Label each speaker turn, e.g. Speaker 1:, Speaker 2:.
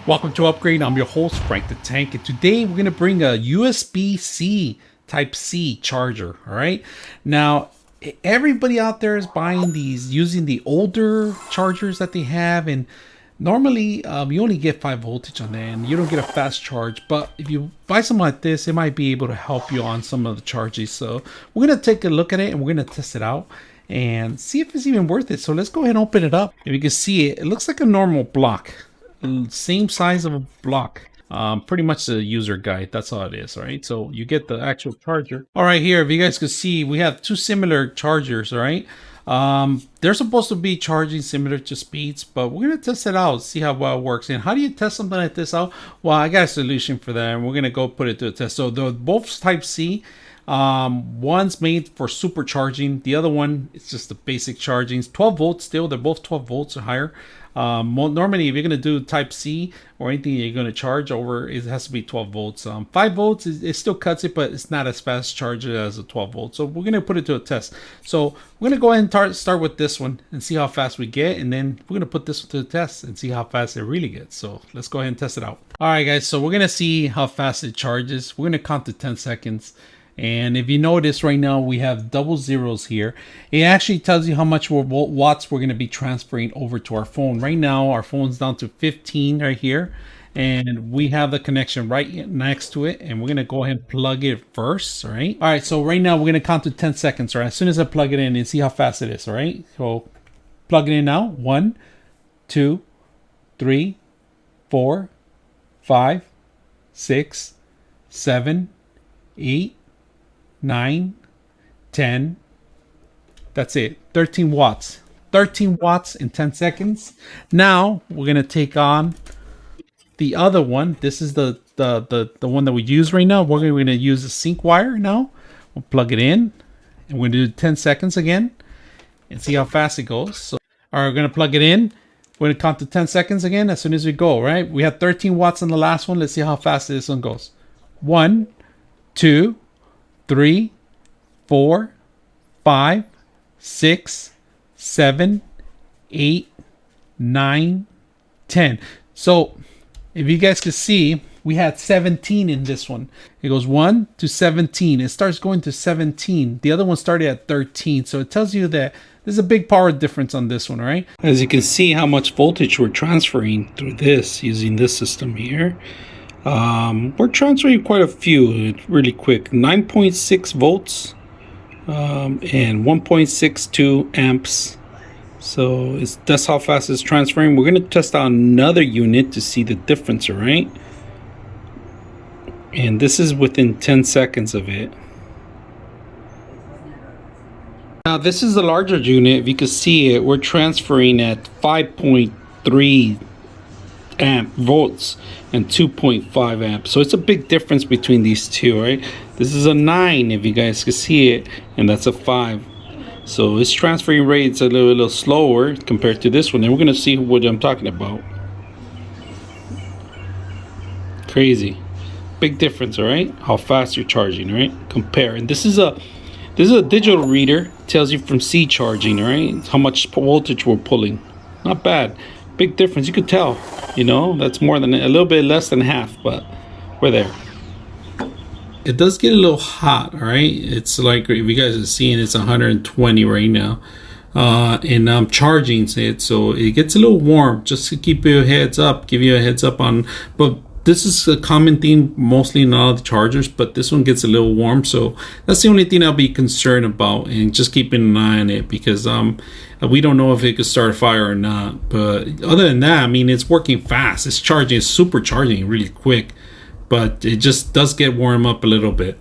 Speaker 1: Welcome to Upgrade. I'm your host, Frank the Tank, and today we're going to bring a USB-C Type-C charger. All right. Now, everybody out there is buying these using the older chargers that they have, and normally you only get 5 voltage on that, and you don't get a fast charge. But if you buy something like this, it might be able to help you on some of the charges. So we're going to take a look at it and we're going to test it out and see if it's even worth it. So let's go ahead and open it up. If you can see it, it looks like a normal block. Same size of a block. Pretty much the user guide, that's all it is. All right, so you get the actual charger. All right, here, if you guys can see, we have 2 similar chargers. All right, they're supposed to be charging similar to speeds, but we're gonna test it out, see how well it works. And how do you test something like this out? Well, I got a solution for that, and we're gonna go put it to a test. So they're both Type C. One's made for supercharging, the other one is just the basic charging. It's 12 volts still. They're both 12 volts or higher. Normally if you're going to do Type C or anything you're going to charge over, it has to be 12 volts. 5 volts it still cuts it, but it's not as fast charger as a 12 volt. So we're going to put it to a test. So we're going to go ahead and start with this one and see how fast we get, and then we're going to put this to the test and see how fast it really gets. So let's go ahead and test it out. All right guys, so we're going to see how fast it charges. We're going to count to 10 seconds. And if you notice right now, we have double zeros here. It actually tells you how much watts we're going to be transferring over to our phone. Right now, our phone's down to 15 right here. And we have the connection right next to it. And we're going to go ahead and plug it first. All right. All right. So right now, we're going to count to 10 seconds. All right. As soon as I plug it in and see how fast it is. All right. So plug it in now. 1, 2, 3, 4, 5, 6, 7, 8, 9, 10. That's it. 13 watts. 13 watts in 10 seconds. Now we're gonna take on the other one. This is the one that we use right now. We're gonna use the Syncwire now. We'll plug it in, and we're gonna do 10 seconds again, and see how fast it goes. So, all right, we're gonna plug it in. We're gonna count to 10 seconds again as soon as we go. Right? We had 13 watts on the last one. Let's see how fast this one goes. 1, 2, 3, 4, 5, 6, 7, 8, 9, 10. So if you guys could see, we had 17 in this one. It goes 1 to 17. It starts going to 17. The other one started at 13. So it tells you that there's a big power difference on this one, right? As you can see how much voltage we're transferring through this using this system here. We're transferring quite a few really quick. 9.6 volts and 1.62 amps. So that's how fast it's transferring. We're going to test out another unit to see the difference, all right? And this is within 10 seconds of it. Now this is the larger unit. If you can see it, we're transferring at 5.3 volts and 2.5 amps. So it's a big difference between these two, right? This is a 9 if you guys can see it, and that's a 5. So its transferring rate's a little slower compared to this one, and we're gonna see what I'm talking about. Crazy big difference, all right? How fast you're charging, right? Compare. And this is a digital reader. It tells you from C charging, right? How much voltage we're pulling. Not bad. Big difference. You could tell, you know, that's more than a little bit less than half, but we're there. It does get a little hot, all right? It's like, if you guys are seeing, it's 120 right now, and I'm charging it, so it gets a little warm. Just to keep your heads up, give you a heads up on. But this is a common theme mostly in all the chargers, but this one gets a little warm, so that's the only thing I'll be concerned about, and just keeping an eye on it, because we don't know if it could start a fire or not. But other than that, I mean, it's working fast. It's charging, it's super charging really quick, but it just does get warm up a little bit.